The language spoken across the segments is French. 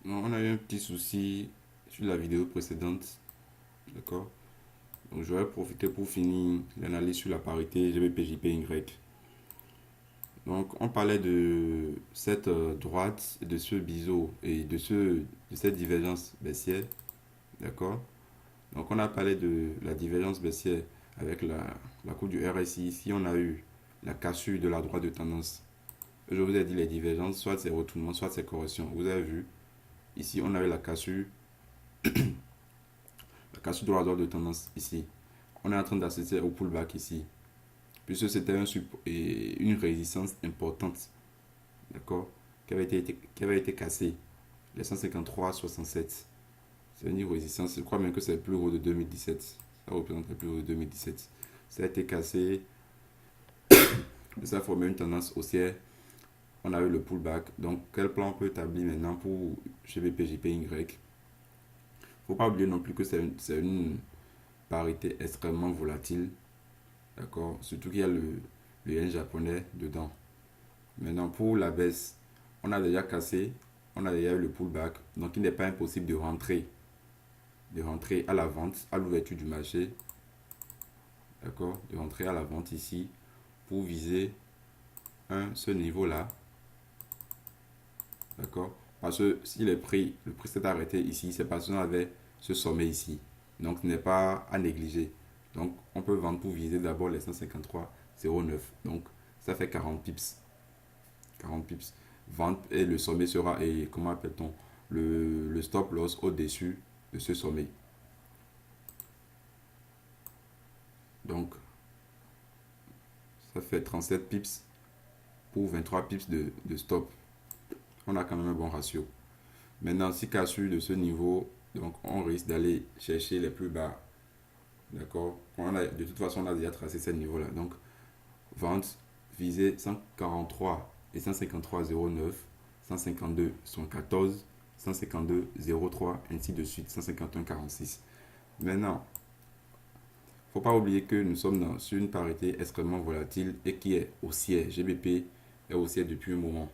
Non, on a eu un petit souci sur la vidéo précédente, d'accord? Donc, je vais profiter pour finir l'analyse sur la parité GBP-JPY. Donc, on parlait de cette droite, de ce biseau et de cette divergence baissière, d'accord? Donc, on a parlé de la divergence baissière avec la courbe du RSI. Ici, on a eu la cassure de la droite de tendance. Je vous ai dit les divergences, soit c'est retournement, soit c'est correction. Vous avez vu, ici, on a eu la cassure de la droite de tendance ici. On est en train d'assister au pullback ici, puisque c'était une résistance importante, d'accord, qui avait été cassée, les 153,67. C'est une résistance, je crois même que c'est le plus haut de 2017. Ça représente le plus haut de 2017. Ça a été cassé, ça a formé une tendance haussière. On a eu le pullback. Donc, quel plan on peut établir maintenant pour GBP, JPY? Il ne faut pas oublier non plus que c'est une parité extrêmement volatile. D'accord? Surtout qu'il y a le yen japonais dedans. Maintenant, pour la baisse, on a déjà cassé, on a déjà eu le pullback. Donc, il n'est pas impossible de rentrer à la vente, à l'ouverture du marché. D'accord? De rentrer à la vente ici pour viser ce niveau-là. D'accord? Parce que si le prix s'est arrêté ici, c'est parce qu'on avait ce sommet ici. Donc, ce n'est pas à négliger. Donc, on peut vendre pour viser d'abord les 153,09. Donc, ça fait 40 pips. 40 pips. Vente et le sommet sera, et comment appelle-t-on, le stop loss au-dessus de ce sommet. Donc, ça fait 37 pips pour 23 pips de stop. On a quand même un bon ratio. Maintenant, si cassure de ce niveau, donc on risque d'aller chercher les plus bas. D'accord? De toute façon, on a déjà tracé ce niveau-là. Donc, vente, visée 143 et 153,09, 152, 114, 152,03, ainsi de suite, 151,46. Maintenant, il ne faut pas oublier que nous sommes sur une parité extrêmement volatile et qui est haussière. GBP est haussière depuis un moment.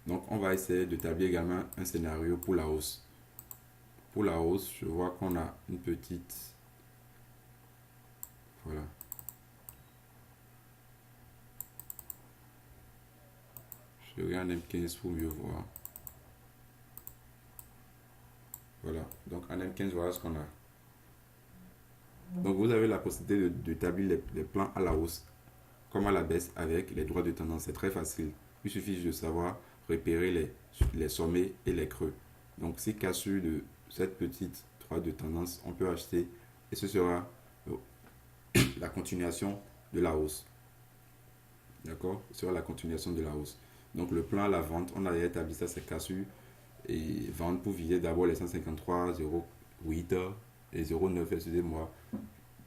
Donc, on va essayer d'établir également un scénario pour la hausse. Pour la hausse, je vois qu'on a une petite... Voilà. Je regarde M15 pour mieux voir. Voilà. Donc, en M15, voilà ce qu'on a. Donc, vous avez la possibilité d'établir les plans à la hausse comme à la baisse avec les droits de tendance. C'est très facile. Il suffit juste de savoir repérer les sommets et les creux. Donc, si cassure de cette petite droite de tendance, on peut acheter et ce sera la continuation de la hausse. D'accord? Ce sera la continuation de la hausse. Donc, le plan à la vente, on a établi ça, c'est cassure et vente pour viser d'abord les 153,08 et 0,9, excusez-moi,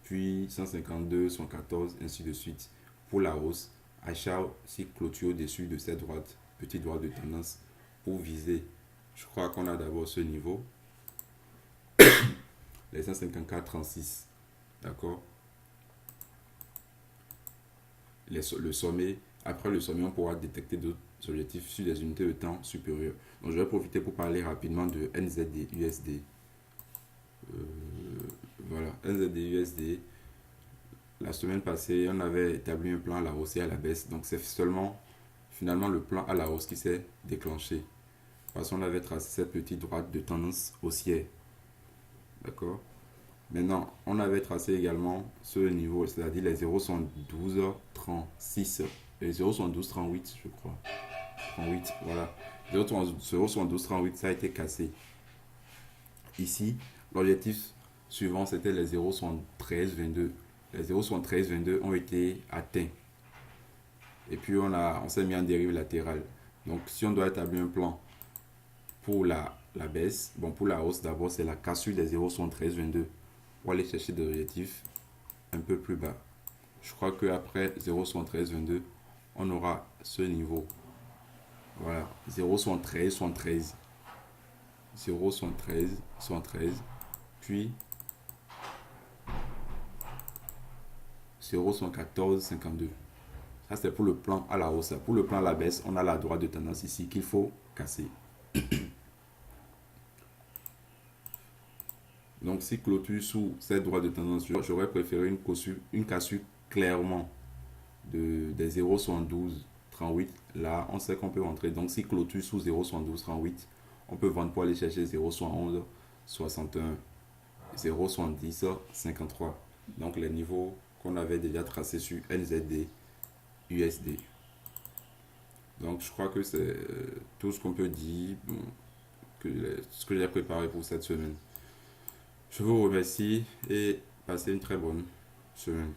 puis 152, 114, ainsi de suite. Pour la hausse, achat si clôture au-dessus de cette droite, petite droite de tendance, pour viser. Je crois qu'on a d'abord ce niveau, les 154,36. D'accord? Le sommet, après le sommet, on pourra détecter d'autres objectifs sur des unités de temps supérieures. Donc, je vais profiter pour parler rapidement de NZD, USD. Voilà, NZD, USD. La semaine passée, on avait établi un plan à la hausse et à la baisse. Donc, c'est seulement finalement le plan à la hausse qui s'est déclenché. Parce qu'on avait tracé cette petite droite de tendance haussière. D'accord? Maintenant, on avait tracé également ce niveau, c'est-à-dire les 0,7236 et 0,7238, je crois. 38, voilà. 0,7238, ça a été cassé. Ici, l'objectif suivant, c'était les 0,7322. Les 0,7322 ont été atteints. Et puis, on s'est mis en dérive latérale. Donc, si on doit établir un plan pour la baisse, bon, pour la hausse, d'abord, c'est la cassure des 0,7322 pour aller chercher des objectifs un peu plus bas. Je crois qu'après 0,7322, on aura ce niveau. Voilà, 0,73, 73, 0,73, 73, puis 0,14, 52. Ça, c'est pour le plan à la hausse. Pour le plan à la baisse, on a la droite de tendance ici qu'il faut casser. Donc, si clôture sous cette droite de tendance, j'aurais préféré une cassure clairement des 0,7238. Là, on sait qu'on peut rentrer. Donc, si clôture sous 0,7238, on peut vendre pour aller chercher 0,7161, 0,7053. Donc, les niveaux qu'on avait déjà tracés sur NZD, USD. Donc, je crois que c'est tout ce qu'on peut dire, bon, ce que j'ai préparé pour cette semaine. Je vous remercie et passez une très bonne semaine.